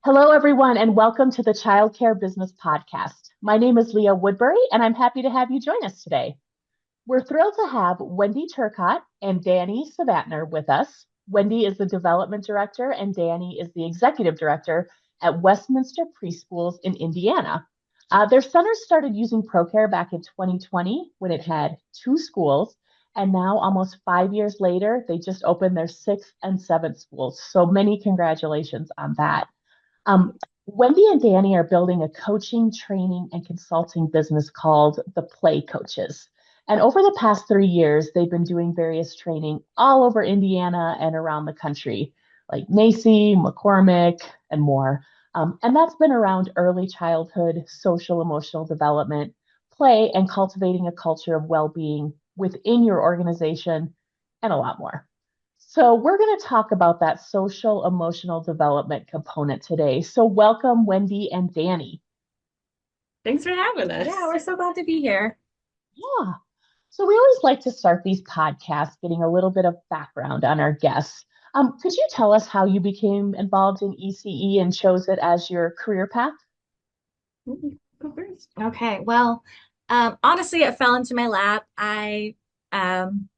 Hello, everyone, and welcome to the Childcare Business Podcast. My name is Leah Woodbury, and I'm happy to have you join us today. We're thrilled to have Wendy Turcott and Dani Svantner with us. Wendy is the development director, and Dani is the executive director at Westminster Preschools in Indiana. Their center started using ProCare back in 2020 when it had two schools, and now, almost 5 years later, they just opened their sixth and seventh schools. So many congratulations on that. Wendy and Dani are building a coaching, training, and consulting business called the Play Coaches. And over the past 3 years, they've been doing various training all over Indiana and around the country, like Macy, McCormick, and more. And that's been around early childhood, social, emotional development, play, and cultivating a culture of well being within your organization, and a lot more. So, we're going to talk about that social emotional development component today. So, welcome, Wendy and Dani. Thanks for having us. Yeah, we're so glad to be here. Yeah. So, we always like to start these podcasts getting a little bit of background on our guests. Could you tell us how you became involved in ECE and chose it as your career path? Go first. Okay, well, honestly, it fell into my lap. I um,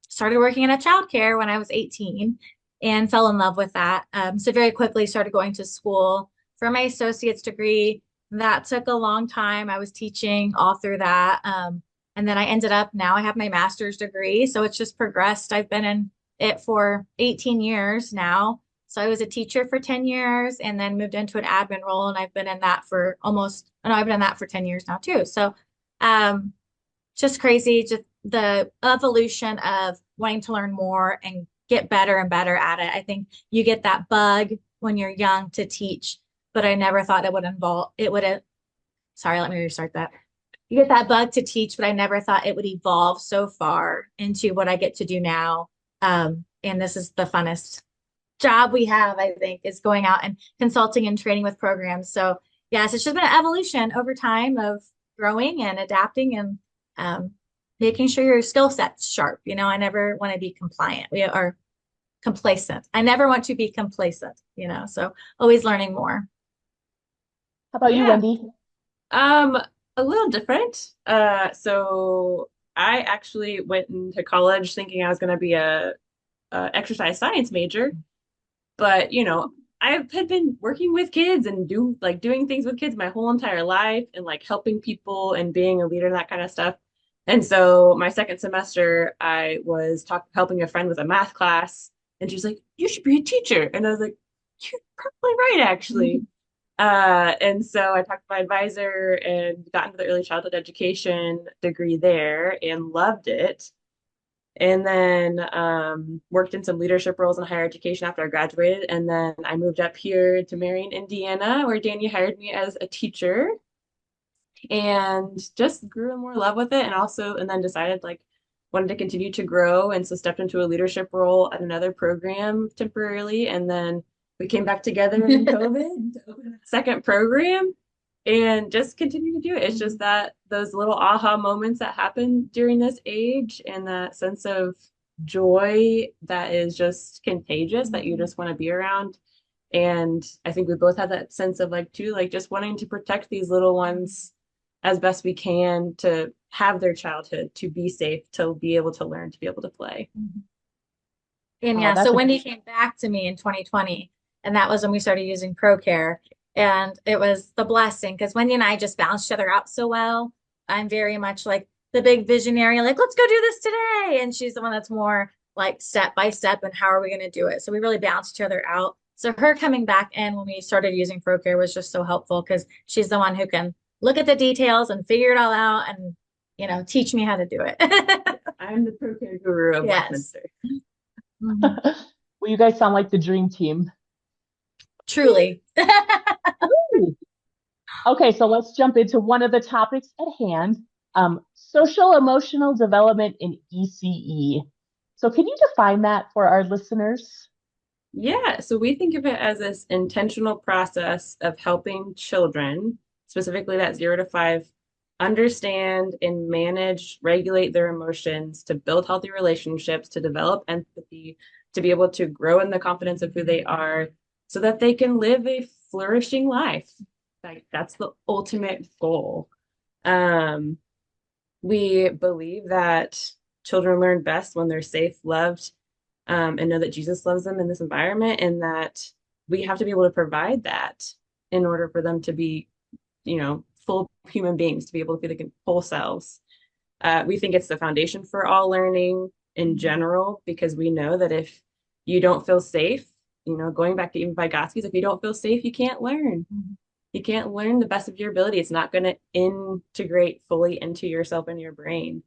started working in a childcare when I was 18 and fell in love with that. So very quickly started going to school for my associate's degree. That took a long time. I was teaching all through that. And then I ended up, now I have my master's degree. So it's just progressed. I've been in it for 18 years now. So I was a teacher for 10 years and then moved into an admin role. And I've been in that for almost, no, I've been in that for 10 years now too. So um, just crazy, just the evolution of wanting to learn more and get better and better at it. I think you get that bug when you're young to teach, but I never thought it would have, sorry, let me restart that. You get that bug to teach, but I never thought it would evolve so far into what I get to do now. And this is the funnest job we have, I think, is going out and consulting and training with programs. So yes, it's just been an evolution over time of growing and adapting and um, making sure your skill set's sharp. I never want to be compliant. We are complacent. I never want to be complacent, so always learning more. How about you, Yeah. Wendy? Um, a little different. So I actually went into college thinking I was going to be a exercise science major, but I had been working with kids and doing things with kids my whole entire life and like helping people and being a leader and that kind of stuff. And so my second semester, I was helping a friend with a math class, and she was like, "You should be a teacher." And I was like, "You're probably right, actually." And so I talked to my advisor and got into the early childhood education degree there and loved it. And then worked in some leadership roles in higher education after I graduated. And then I moved up here to Marion, Indiana, where Dani hired me as a teacher and just grew in more love with it. And then decided like wanted to continue to grow. And so stepped into a leadership role at another program temporarily. And then we came back together in COVID to open a second program and just continue to do it. It's just that those little aha moments that happen during this age and that sense of joy that is just contagious that you just want to be around. And I think we both have that sense of like too, like just wanting to protect these little ones as best we can to have their childhood, to be safe, to be able to learn, to be able to play. And Oh, yeah, that's so a Wendy came back to me in 2020, and that was when we started using ProCare. And it was the blessing because Wendy and I just balanced each other out so well. I'm very much like the big visionary, like, let's go do this today. And she's the one that's more like step by step and how are we going to do it? So we really balanced each other out. So her coming back in when we started using ProCare was just so helpful because she's the one who can look at the details and figure it all out and, teach me how to do it. I'm the pro care guru of Yes. Westminster. Mhm. well, you guys sound like the dream team. Truly. Okay, so let's jump into one of the topics at hand, social emotional development in ECE. So, can you define that for our listeners? Yeah, so we think of it as this intentional process of helping children, specifically that 0 to 5, understand and manage, regulate their emotions, to build healthy relationships, to develop empathy, to be able to grow in the confidence of who they are, so that they can live a flourishing life. Like that's the ultimate goal. Um, we believe that children learn best when they're safe, loved, and know that Jesus loves them in this environment, and that we have to be able to provide that in order for them to be, full human beings, to be able to be the whole selves. We think it's the foundation for all learning in general, because we know that if you don't feel safe, going back to even Vygotsky's, if you don't feel safe, you can't learn. You can't learn the best of your ability. It's not going to integrate fully into yourself and your brain.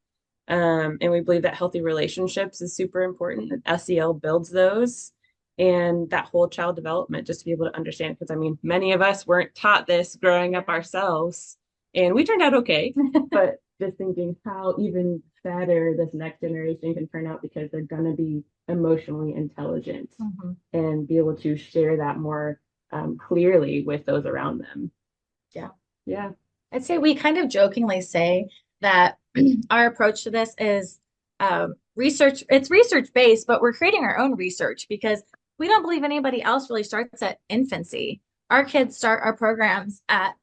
And we believe that healthy relationships is super important. And SEL builds those, and that whole child development, just to be able to understand. Because I mean, many of us weren't taught this growing up ourselves, and we turned out okay. But just thinking how even better this next generation can turn out, because they're going to be emotionally intelligent and be able to share that more clearly with those around them. Yeah. Yeah. I'd say we kind of jokingly say that our approach to this is research. It's research based, but we're creating our own research because we don't believe anybody else really starts at infancy. Our kids start our programs at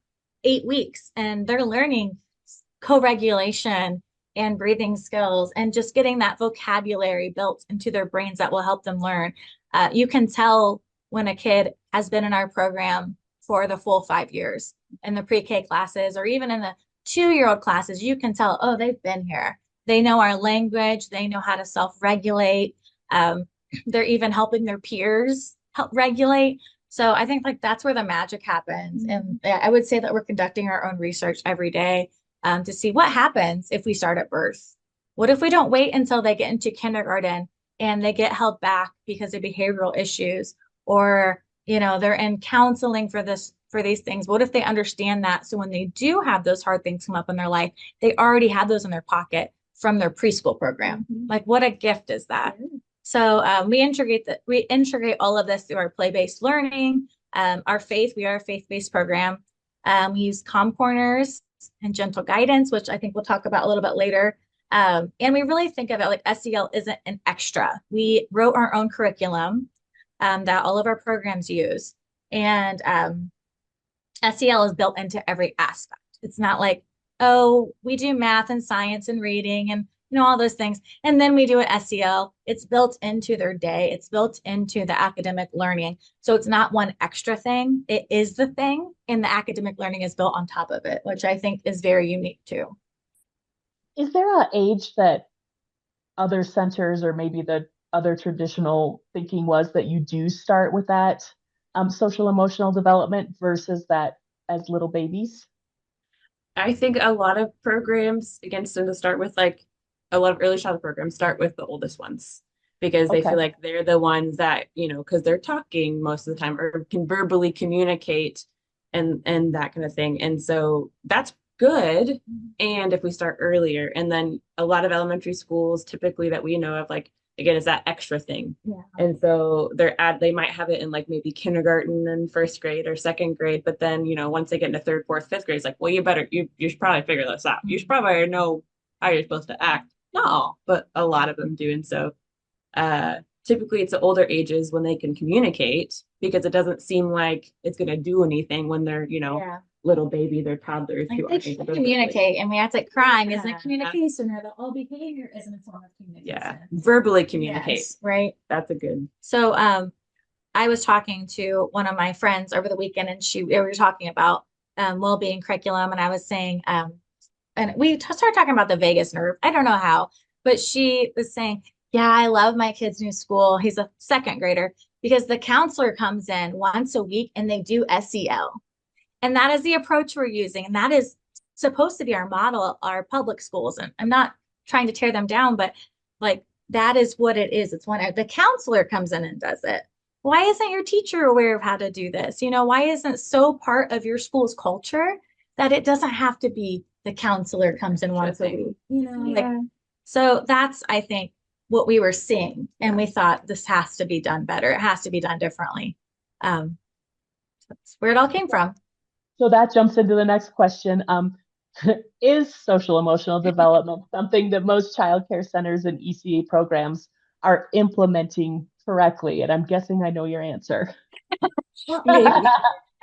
8 weeks, and they're learning co-regulation and breathing skills and just getting that vocabulary built into their brains that will help them learn. You can tell when a kid has been in our program for the full 5 years in the pre-K classes, or even in the 2-year-old classes. You can tell, oh, they've been here. They know our language. They know how to self-regulate. They're even helping their peers help regulate. So I think like that's where the magic happens. And I would say that we're conducting our own research every day to see what happens if we start at birth. What if we don't wait until they get into kindergarten and they get held back because of behavioral issues, or they're in counseling for these things? What if they understand that, so when they do have those hard things come up in their life, they already have those in their pocket from their preschool program? Like, what a gift is that? So we integrate all of this through our play-based learning, our faith. We are a faith-based program. We use calm corners and gentle guidance, which I think we'll talk about a little bit later. And we really think of it like SEL isn't an extra. We wrote our own curriculum that all of our programs use. And SEL is built into every aspect. It's not like, oh, we do math and science and reading and all those things, and then we do an SEL. It's built into their day. It's built into the academic learning. So it's not one extra thing. It is the thing, and the academic learning is built on top of it, which I think is very unique too. Is there an age that other centers, or maybe the other traditional thinking was, that you do start with that social emotional development versus that as little babies? I think a lot of programs against them to start with, like a lot of early childhood programs start with the oldest ones, because they feel like they're the ones that, because they're talking most of the time or can verbally communicate and that kind of thing. And so that's good. And if we start earlier, and then a lot of elementary schools typically that we know of, like, again, is that extra thing. Yeah. And so they might have it in like maybe kindergarten and first grade or second grade, but then, once they get into third, fourth, fifth grade, it's like, well, you should probably figure this out. You should probably know how you're supposed to act. No, but a lot of them do. And so typically it's the older ages when they can communicate, because it doesn't seem like it's going to do anything when they're, little baby, they're toddlers. Like they can communicate, and we act like crying isn't communication, or that all behavior isn't a form of communication. Yeah, verbally communicate. Yes, right. That's a good. So I was talking to one of my friends over the weekend, and we were talking about well-being curriculum, and I was saying, and we started talking about the vagus nerve. I don't know how, but she was saying, yeah, I love my kid's new school. He's a second grader, because the counselor comes in once a week and they do SEL. And that is the approach we're using. And that is supposed to be our model, our public schools. And I'm not trying to tear them down, but like that is what it is. It's when the counselor comes in and does it. Why isn't your teacher aware of how to do this? Why isn't it so part of your school's culture that it doesn't have to be the counselor comes in once a week? So that's, I think, what we were seeing. And we thought this has to be done better. It has to be done differently. That's where it all came from. So that jumps into the next question. Is social emotional development something that most childcare centers and ECE programs are implementing correctly? And I'm guessing I know your answer. Maybe.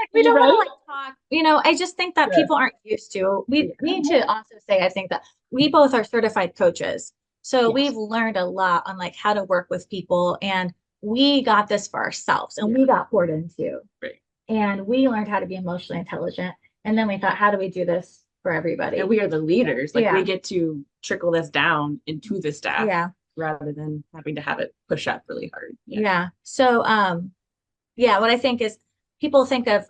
Like we don't want to Right? like talk, I just think that Yeah. people aren't used to. We need to also say, I think that we both are certified coaches. So Yes. we've learned a lot on like how to work with people and we got this for ourselves and we got poured into. Right. And we learned how to be emotionally intelligent. And then we thought, how do we do this for everybody? And we are the leaders. Like Yeah. we get to trickle this down into the staff Yeah. rather than having to have it push up really hard. Yeah. So, yeah, what I think is people think of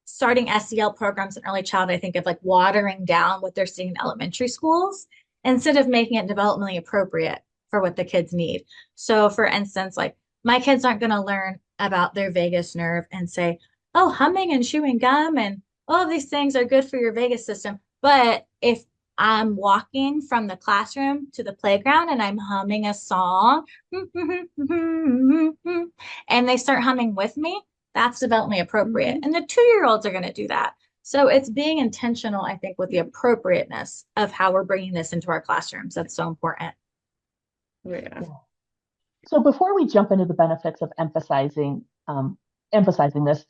starting SEL programs in early childhood, I think of like watering down what they're seeing in elementary schools instead of making it developmentally appropriate for what the kids need. So, for instance, like my kids aren't going to learn about their vagus nerve and say, oh, humming and chewing gum and all of these things are good for your vagus system. But if I'm walking from the classroom to the playground and I'm humming a song, and they start humming with me, that's developmentally appropriate. And the 2-year-olds are going to do that. So it's being intentional, I think, with the appropriateness of how we're bringing this into our classrooms. That's so important. Yeah. So before we jump into the benefits of emphasizing this,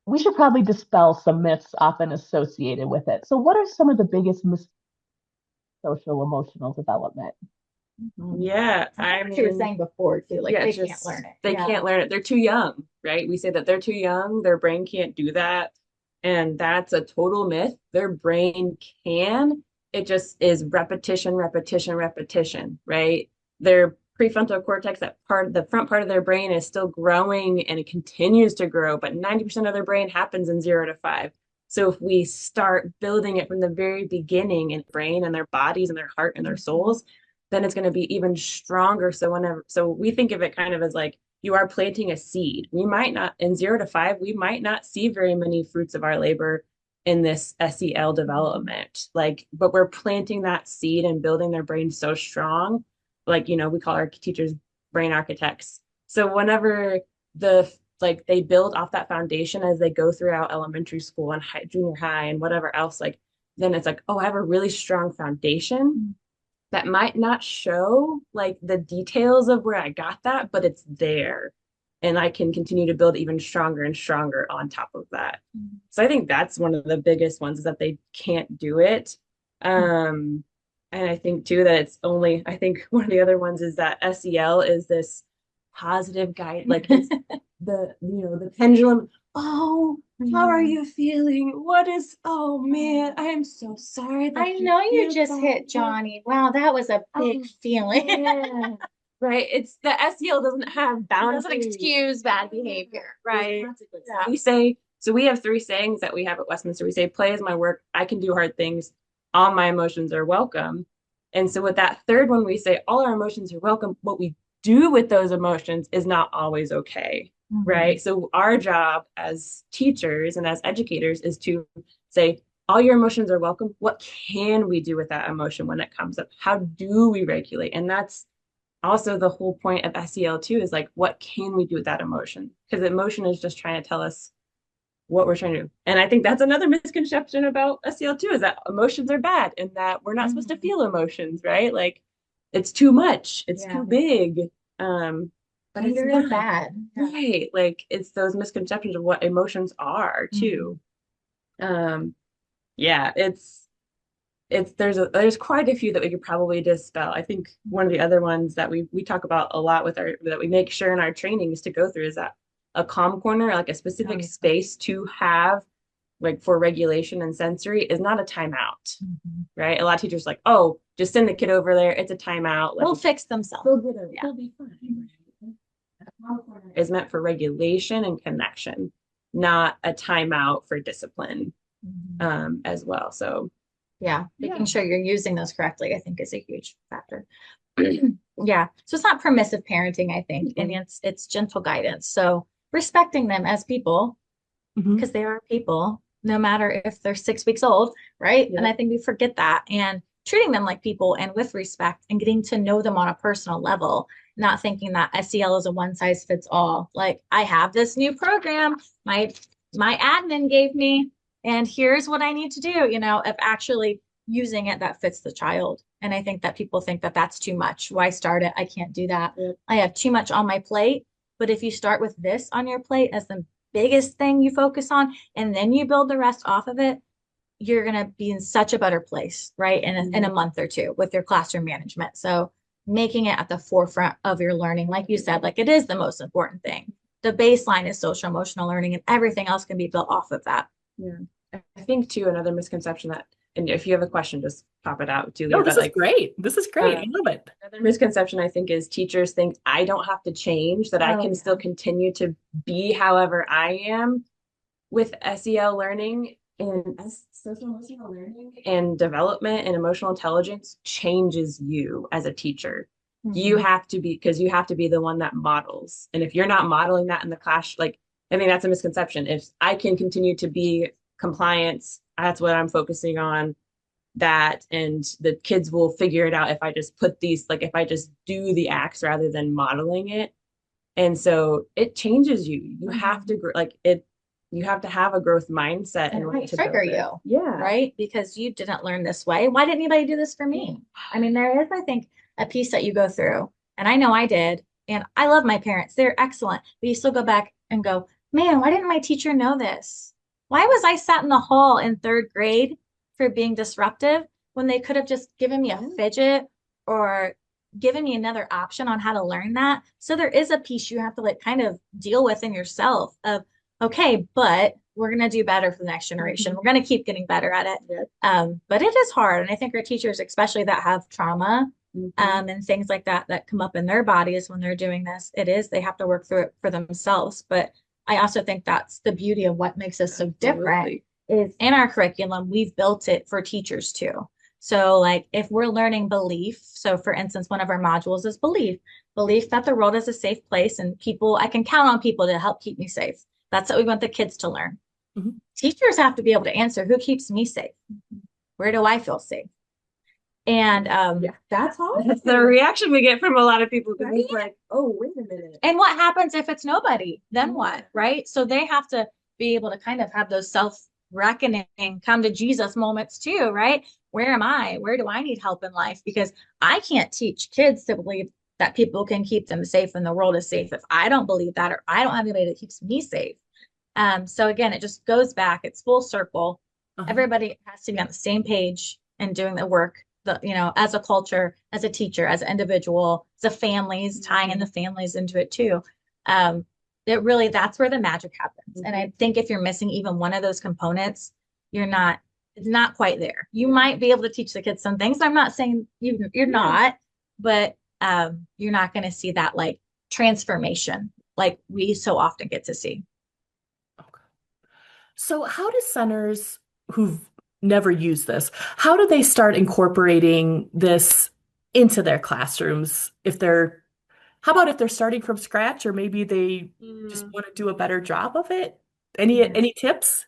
we should probably dispel some myths often associated with it. So what are some of the biggest myths of social emotional development? Yeah. I mean, you were saying before too, like they can't learn it. They can't learn it. They're too young, right? We say that they're too young, their brain can't do that. And that's a total myth. Their brain can. It just is repetition, repetition, repetition, right? Their prefrontal cortex, that part, the front part of their brain is still growing and it continues to grow, but 90% of their brain happens in 0 to 5. So if we start building it from the very beginning in brain and their bodies and their heart and their souls, then it's going to be even stronger. So we think of it kind of as like you are planting a seed. We might not, in 0 to 5, we might not see very many fruits of our labor in this SEL development. But we're planting that seed and building their brain so strong. We call our teachers brain architects. So whenever they build off that foundation as they go throughout elementary school and junior high and whatever else, then it's like, oh, I have a really strong foundation that might not show like the details of where I got that, but it's there. And I can continue to build even stronger and stronger on top of that. So I think that's one of the biggest ones is that they can't do it. And I think too that I think one of the other ones is that SEL is this positive guide, like it's the pendulum. Oh, how are you feeling? Oh man, I am so sorry. I know you just hit Johnny. Wow, that was a big feeling. Yeah. Right. It's the SEL doesn't have boundaries. Doesn't excuse bad behavior. Right. Yeah. We have 3 sayings that we have at Westminster. We say, play is my work. I can do hard things. All my emotions are welcome. And so with that third one, we say all our emotions are welcome. What we do with those emotions is not always okay. Right. So our job as teachers and as educators is to say, all your emotions are welcome. What can we do with that emotion when it comes up? How do we regulate? And that's also the whole point of SEL too, is like, what can we do with that emotion? Because emotion is just trying to tell us what we're trying to do. And I think that's another misconception about SEL too, is that emotions are bad and that we're not supposed to feel emotions, right? Like it's too much, it's too big. But anger is bad. Right. Like it's those misconceptions of what emotions are too. Yeah, there's quite a few that we could probably dispel. I think one of the other ones that we talk about a lot that we make sure in our trainings to go through is that a calm corner, like a specific space to have like for regulation and sensory is not a timeout, right? A lot of teachers are like, oh, just send the kid over there. It's a timeout. They'll fix themselves. They'll be fine. A calm corner is meant for regulation and connection, not a timeout for discipline as well. So making sure you're using those correctly, I think is a huge factor. Yeah. So it's not permissive parenting, I think, and it's gentle guidance. So respecting them as people, because they are people, no matter if they're 6 weeks old, right? And I think we forget that, and treating them like people and with respect and getting to know them on a personal level, not thinking that SEL is a one size fits all. Like I have this new program, my admin gave me, and here's what I need to do, of actually using it that fits the child. And I think that people think that that's too much. Why start it? I can't do that. I have too much on my plate. But if you start with this on your plate as the biggest thing you focus on, and then you build the rest off of it, you're going to be in such a better place, right? In a month or two with your classroom management. So making it at the forefront of your learning, like you said, like it is the most important thing. The baseline is social emotional learning, and everything else can be built off of that. Yeah. I think too, another misconception that, and if you have a question, just pop it out, Julia. No, this but is great. This is great. I love it. Another misconception I think is teachers think I don't have to change, that I can still continue to be however I am. With SEL learning and social emotional learning and development and emotional intelligence changes you as a teacher. You have to be, because you have to be the one that models. And if you're not modeling that in the class, like, I think that's a misconception. If I can continue to be compliance, that's what I'm focusing on, that, and the kids will figure it out if I just put these, like if I just do the acts rather than modeling it. And so it changes you. You have to like it, you have to have a growth mindset And in it order might to trigger build it. you, Yeah. right? Because you didn't learn this way. Why didn't anybody do this for me? I mean, there is, I think, a piece that you go through, and I know I did. And I love my parents. They're excellent. But you still go back and go, man, why didn't my teacher know this? Why was I sat in the hall in third grade for being disruptive when they could have just given me a fidget or given me another option on how to learn that? So there is a piece you have to like kind of deal with in yourself of, okay, but we're going to do better for the next generation. We're going to keep getting better at it. But it is hard. And I think our teachers, especially that have trauma and things like that, that come up in their bodies when they're doing this, they have to work through it for themselves. But I also think that's the beauty of what makes us so different is in our curriculum, we've built it for teachers too. So like if we're learning belief, so for instance, one of our modules is belief that the world is a safe place and I can count on people to help keep me safe. That's what we want the kids to learn. Teachers have to be able to answer, who keeps me safe? Where do I feel safe? And that's hard. That's the reaction we get from a lot of people, because it's like, oh, wait a minute. And what happens if it's nobody? Then what? Right? So they have to be able to kind of have those self-reckoning, come to Jesus moments too, right? Where am I? Where do I need help in life? Because I can't teach kids to believe that people can keep them safe and the world is safe if I don't believe that, or I don't have anybody that keeps me safe. So again, it just goes back. It's full circle. Everybody has to be on the same page and doing the work, as a culture, as a teacher, as an individual, as a families, tying in the families into it too. That's where the magic happens. And I think if you're missing even one of those components, it's not quite there. You might be able to teach the kids some things. I'm not saying you're not, but you're not going to see that like transformation like we so often get to see. So how do centers who've never used this, how do they start incorporating this into their classrooms? How about if they're starting from scratch, or maybe they just want to do a better job of it? Any tips?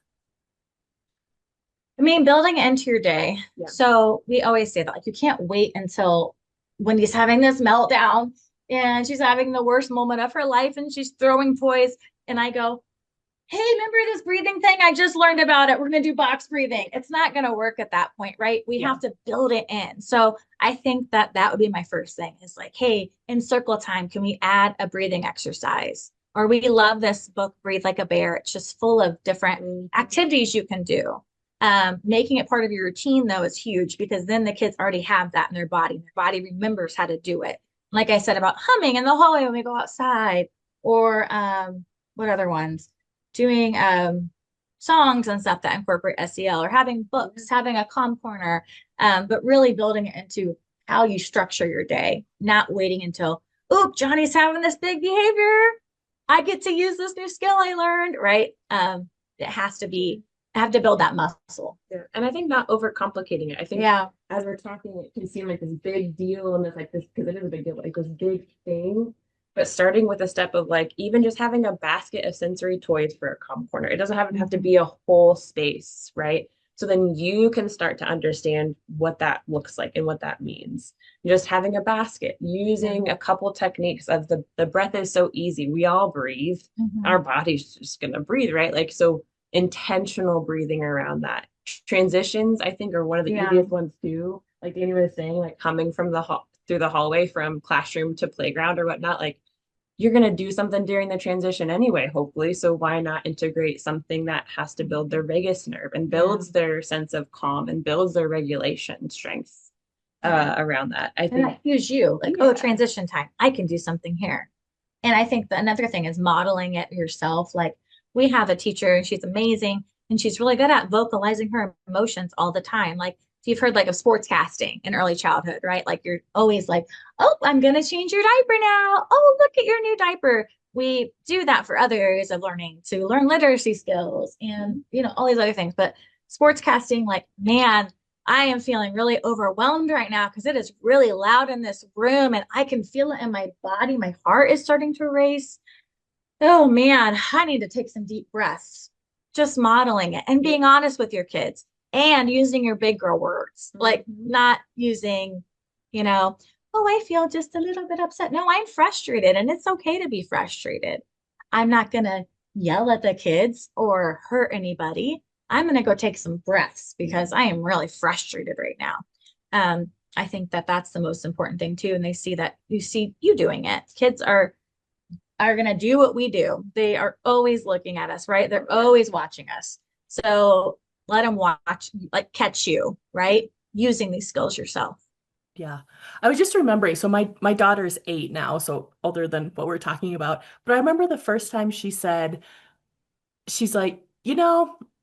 I mean, building it into your day. So we always say that like you can't wait until Wendy's having this meltdown and she's having the worst moment of her life and she's throwing toys. And I go, hey, remember this breathing thing? I just learned about it. We're going to do box breathing. It's not going to work at that point, right? We have to build it in. So I think that would be my first thing is like, hey, in circle time, can we add a breathing exercise? Or we love this book, Breathe Like a Bear. It's just full of different activities you can do. Making it part of your routine, though, is huge because then the kids already have that in their body. Their body remembers how to do it. Like I said about humming in the hallway when we go outside, or what other ones? Doing songs and stuff that incorporate SEL, or having books, having a calm corner, but really building it into how you structure your day, not waiting until, oh, Johnny's having this big behavior. I get to use this new skill I learned, right? It has to be, I have to build that muscle. And I think not overcomplicating it. I think as we're talking, it can seem like this big deal and it's like this, because it is a big deal, like this big thing. But starting with a step of like even just having a basket of sensory toys for a calm corner. It doesn't have to be a whole space, right? So then you can start to understand what that looks like and what that means. Just having a basket, using a couple techniques of the breath is so easy. We all breathe. Our body's just gonna breathe, right? Like so intentional breathing around that. Transitions, I think, are one of the easiest ones too. Like Dani was saying, like coming from through the hallway from classroom to playground or whatnot, like you're going to do something during the transition anyway, hopefully. So why not integrate something that has to build their vagus nerve and builds their sense of calm and builds their regulation strengths around that? I And think, that cues you like, yeah. oh, transition time. I can do something here. And I think that another thing is modeling it yourself. Like we have a teacher and she's amazing and she's really good at vocalizing her emotions all the time. Like if you've heard like of sports casting in early childhood, right? Like you're always like, oh, I'm going to change your diaper now. Oh, look at your new diaper. We do that for other areas of learning to learn literacy skills and, all these other things. But sports casting, like, man, I am feeling really overwhelmed right now because it is really loud in this room and I can feel it in my body. My heart is starting to race. Oh man, I need to take some deep breaths. Just modeling it and being honest with your kids and using your big girl words, like not using, oh, I feel just a little bit upset. No, I'm frustrated and it's okay to be frustrated. I'm not going to yell at the kids or hurt anybody. I'm going to go take some breaths because I am really frustrated right now. I think that that's the most important thing too. And they see that you see you doing it. Kids are going to do what we do. They are always looking at us, right? They're always watching us. So let them watch, like catch you, right? Using these skills yourself. Yeah. I was just remembering, so my daughter's 8 now, so older than what we're talking about. But I remember the first time she said, she's like,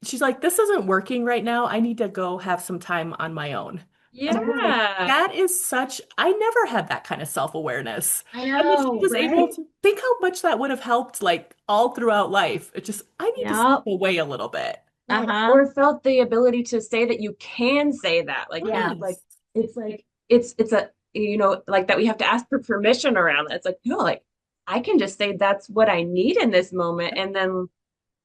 she's like, this isn't working right now. I need to go have some time on my own. And I was like, Yeah. that is I never had that kind of self-awareness. I And then she know, was able right? to think how much that would have helped like all throughout life. It just, I need to step Yep. away a little bit. Uh-huh. Or felt the ability to say that you can say that. Yeah. It's a, like that we have to ask for permission around that. It's like, no, like I can just say that's what I need in this moment. And then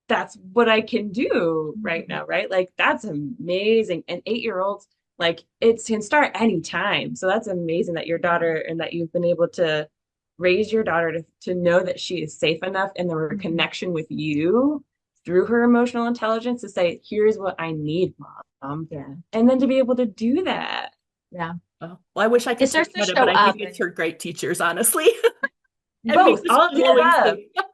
that's what I can do right now, right? Like that's amazing. And 8-year-olds, like it can start anytime. So that's amazing that your daughter and that you've been able to raise your daughter to know that she is safe enough and the connection with you through her emotional intelligence to say, here's what I need, mom. Yeah. And then to be able to do that. Yeah. Oh, well, I wish I It could starts take to credit, show but I up think it's and her great teachers, honestly. And me Both, just all of the following above. suit.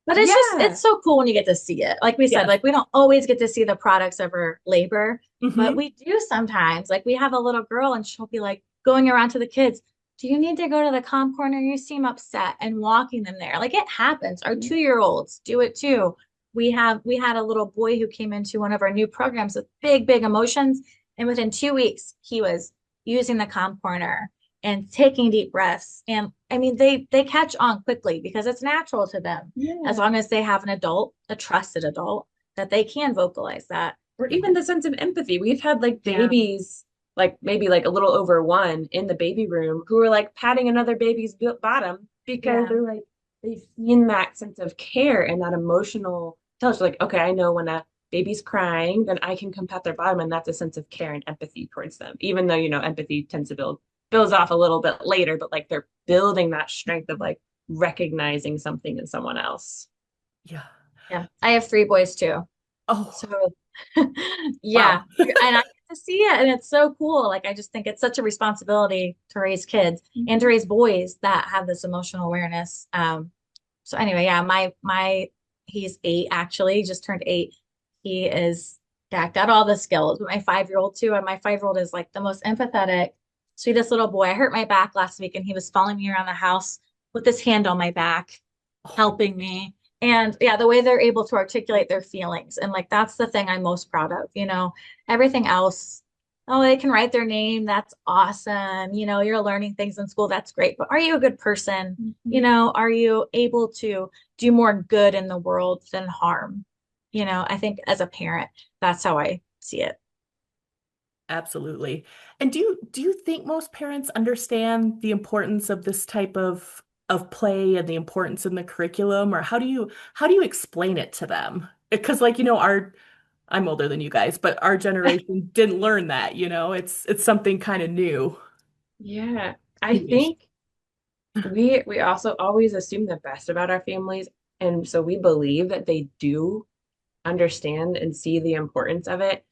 but it's just Yeah. it's so cool when you get to see it. Like we said, Yes. like we don't always get to see the products of our labor, but Mhm. we do sometimes. Like we have a little girl and she'll be like going around to the kids, do you need to go to the calm corner? You seem upset and walking them there. Like it happens. Our 2-year-olds do it too. We had a little boy who came into one of our new programs with big, big emotions. And within 2 weeks, he was using the calm corner and taking deep breaths. And I mean, they catch on quickly because it's natural to them as long as they have an adult, a trusted adult, that they can vocalize that. Or even the sense of empathy. We've had like babies, like maybe like a little over 1 in the baby room who are like patting another baby's bottom because they're like, they've seen that sense of care and that emotional intelligence. Like, okay, I know when a baby's crying, then I can come pat their bottom, and that's a sense of care and empathy towards them. Even though, empathy tends to builds off a little bit later, but like they're building that strength of like recognizing something in someone else. Yeah. Yeah. I have 3 boys too. Oh, So yeah. wow. And I get to see it and it's so cool. Like I just think it's such a responsibility to raise kids and to raise boys that have this emotional awareness. So anyway, yeah, my he's 8 actually, he just turned 8. He is got all the skills. My 5-year-old too, and my 5-year-old is like the most empathetic, sweetest little boy. I hurt my back last week and he was following me around the house with his hand on my back, helping me. And yeah, the way they're able to articulate their feelings. And like that's the thing I'm most proud of, everything else. Oh, they can write their name. That's awesome. You're learning things in school. That's great. But are you a good person? Are you able to do more good in the world than harm? I think as a parent, that's how I see it. Absolutely. And do you think most parents understand the importance of this type of play and the importance in the curriculum, or how do you explain it to them? Because like, I'm older than you guys, but our generation didn't learn that, it's something kind of new. Yeah. I think we also always assume the best about our families. And so we believe that they do understand and see the importance of it.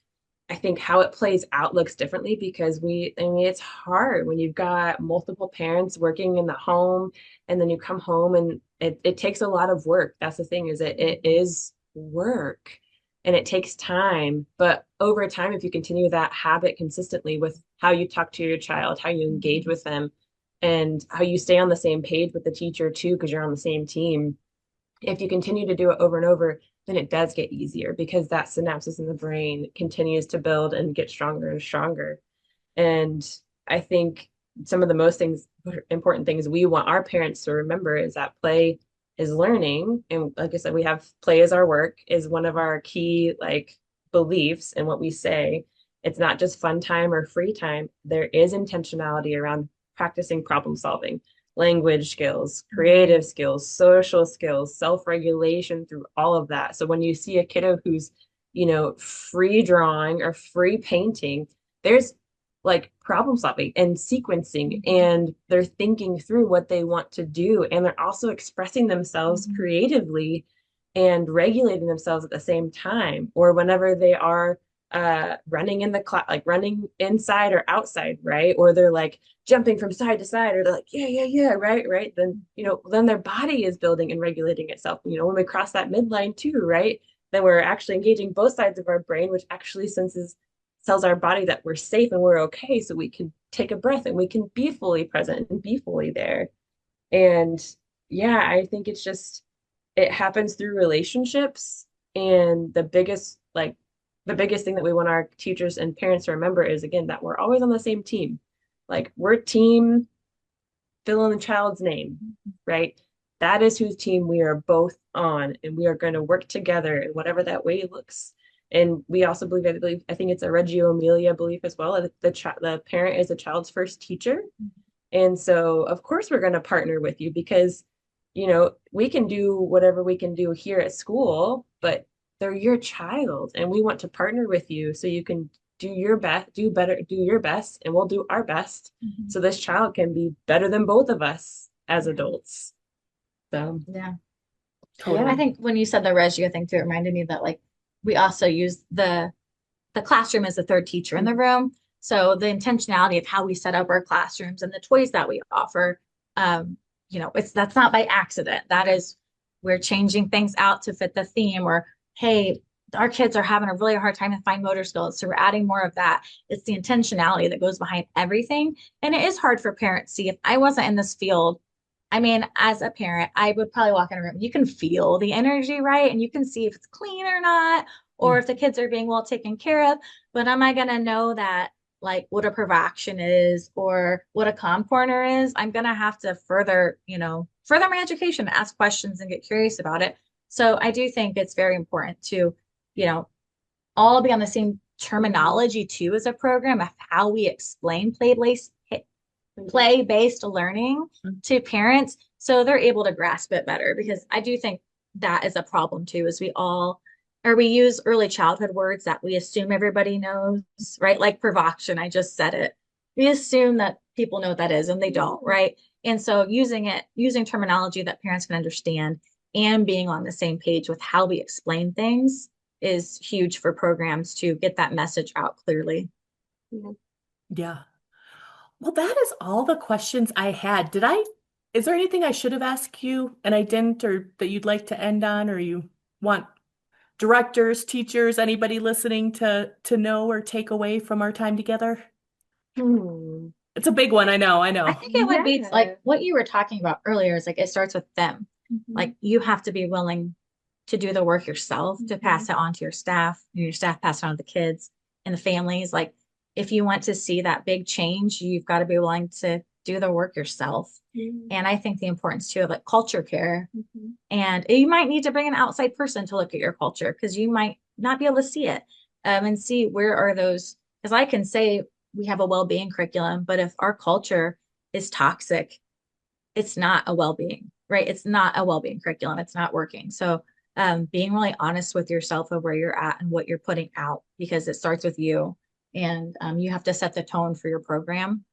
I think how it plays out looks differently because I mean, it's hard when you've got multiple parents working in the home and then you come home and it takes a lot of work. That's the thing is it is work and it takes time. But over time, if you continue that habit consistently with how you talk to your child, how you engage with them, and how you stay on the same page with the teacher too, because you're on the same team, if you continue to do it over and over, then it does get easier because that synapses in the brain continues to build and get stronger and stronger. And I think some of the most important things we want our parents to remember is that play is learning. And like I said, we have play as our work is one of our key like beliefs and what we say. It's not just fun time or free time. There is intentionality around practicing problem solving, language skills, creative skills, social skills, self-regulation through all of that. So when you see a kiddo who's, free drawing or free painting, there's like problem solving and sequencing, and they're thinking through what they want to do. And they're also expressing themselves creatively and regulating themselves at the same time. Or whenever they are running in the class, like running inside or outside, right? Or they're like jumping from side to side, or they're like, yeah, right. Then, then their body is building and regulating itself. When we cross that midline too, right? Then we're actually engaging both sides of our brain, which actually tells our body that we're safe and we're okay. So we can take a breath and we can be fully present and be fully there. And yeah, I think it happens through relationships. And the biggest thing that we want our teachers and parents to remember is, again, that we're always on the same team. Like we're team, fill in the child's name, right? That is whose team we are both on, and we are going to work together in whatever that way looks. And we also believe, I think it's a Reggio Emilia belief as well, that the parent is a child's first teacher. And so, of course, we're going to partner with you because, we can do whatever we can do here at school, but they're your child, and we want to partner with you so you can do your best, do better, do your best, and we'll do our best. So this child can be better than both of us as adults. So, Yeah. Totally. I think when you said the Reggio thing too, it reminded me that like we also use the classroom as the third teacher in the room. So the intentionality of how we set up our classrooms and the toys that we offer, that's not by accident. That is, we're changing things out to fit the theme, or hey, our kids are having a really hard time with fine motor skills, so we're adding more of that. It's the intentionality that goes behind everything. And it is hard for parents. See, if I wasn't in this field, I mean, as a parent, I would probably walk in a room. You can feel the energy, right? And you can see if it's clean or not, or if the kids are being well taken care of. But am I going to know that, like, what a provocation is or what a calm corner is? I'm going to have to further my education, ask questions and get curious about it. So I do think it's very important to, all be on the same terminology too as a program of how we explain play-based learning to parents so they're able to grasp it better, because I do think that is a problem too, is we use early childhood words that we assume everybody knows, right? Like provocation, I just said it. We assume that people know what that is and they don't, right? And so using terminology that parents can understand and being on the same page with how we explain things is huge for programs to get that message out clearly. Yeah. Well, that is all the questions I had. Is there anything I should have asked you and I didn't, or that you'd like to end on, or you want directors, teachers, anybody listening to know or take away from our time together? It's a big one, I know. I think it would be like what you were talking about earlier, is like it starts with them. Like you have to be willing to do the work yourself, to pass it on to your staff, and your staff pass it on to the kids and the families. Like if you want to see that big change, you've got to be willing to do the work yourself. And I think the importance too of like culture care. And you might need to bring an outside person to look at your culture, because you might not be able to see it and see where are those, because I can say we have a well-being curriculum, but if our culture is toxic, it's not a well-being, right? It's not a well-being curriculum. It's not working. So being really honest with yourself of where you're at and what you're putting out, because it starts with you, and you have to set the tone for your program.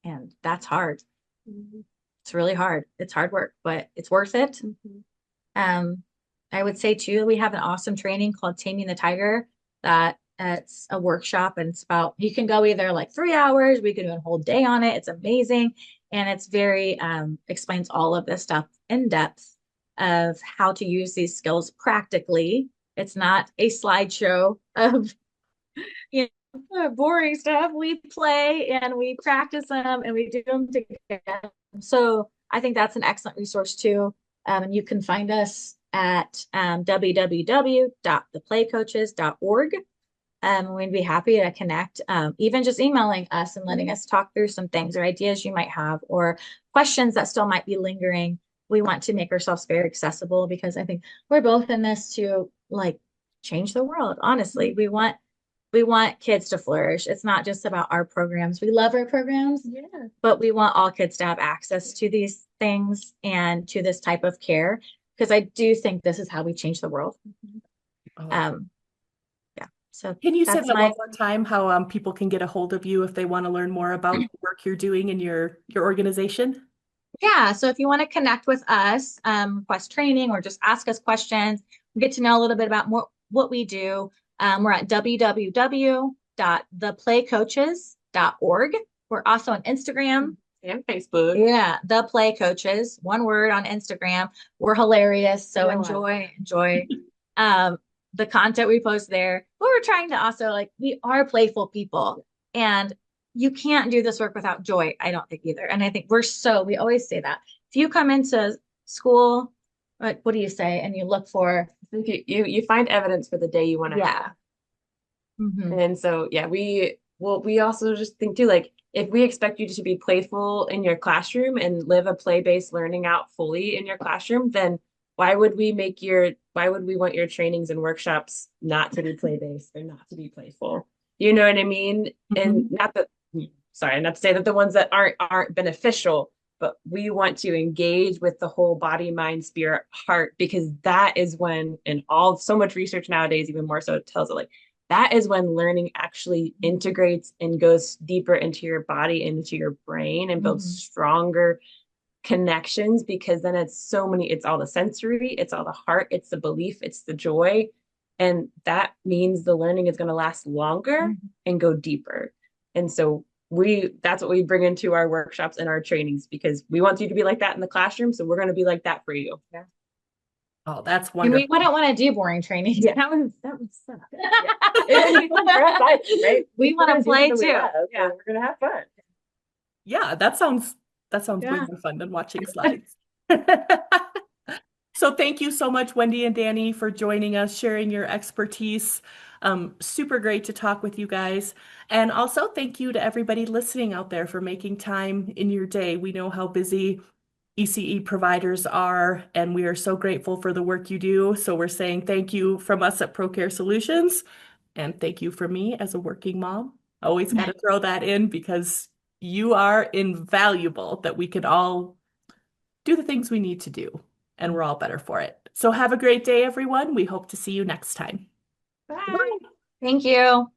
And that's hard. It's really hard. It's hard work, but it's worth it. I would say too, we have an awesome training called Taming the Tiger. that it's a workshop and it's about, you can go either like 3 hours, we can do a whole day on it. It's amazing. And it's very, explains all of this stuff in depth of how to use these skills practically. It's not a slideshow of, you boring stuff. We play and we practice them and we do them together. So I think that's an excellent resource too. And you can find us at www.theplaycoaches.org. We'd be happy to connect, even just emailing us and letting us talk through some things or ideas you might have or questions that still might be lingering. We want to make ourselves very accessible because I think we're both in this to like change the world. Honestly, we want kids to flourish. It's not just about our programs. We love our programs, but we want all kids to have access to these things and to this type of care because I do think this is how we change the world. Oh. Yeah. So Can you say that's that one more time, how people can get a hold of you if they want to learn more about the work you're doing in your organization? Yeah. So if you want to connect with us, request training or just ask us questions, get to know a little bit about more what we do. We're at www.theplaycoaches.org. We're also on Instagram And Facebook. Yeah, the Play Coaches, one word on Instagram. We're hilarious, so Yeah. enjoy the content we post there. But we're trying to also we are playful people, and you can't do this work without joy, I don't think either. And I think we always say that. If you come into school, what do you say? And you look for You find evidence for the day you want to Yeah. have. Mhm. And so, yeah, we also just think too, if we expect you to be playful in your classroom and live a play-based learning out fully in your classroom, then why would we want your trainings and workshops not to be play-based or not to be playful? You know what I mean? And not to say that the ones that aren't beneficial, but we want to engage with the whole body, mind, spirit, heart, because that is when, and so much research nowadays, even more so, tells it that is when learning actually integrates and goes deeper into your body, into your brain, and builds stronger connections, because then it's all the sensory, it's all the heart, it's the belief, it's the joy. And that means the learning is going to last longer and go deeper. And so that's what we bring into our workshops and our trainings, because we want you to be like that in the classroom. So we're going to be like that for you. Yeah. Oh, that's And wonderful. we don't want to do boring training. Yeah, that would suck. Right? We want to play too. Yeah, we're gonna have fun. Yeah, that sounds way more fun than watching slides. So thank you so much, Wendy and Dani, for joining us, sharing your expertise. Super great to talk with you guys. And also thank you to everybody listening out there for making time in your day. We know how busy ECE providers are, and we are so grateful for the work you do. So we're saying thank you from us at ProCare Solutions, and thank you from me as a working mom. Always got to throw that in because you are invaluable, that we can all do the things we need to do, and we're all better for it. So have a great day, everyone. We hope to see you next time. Bye. Thank you.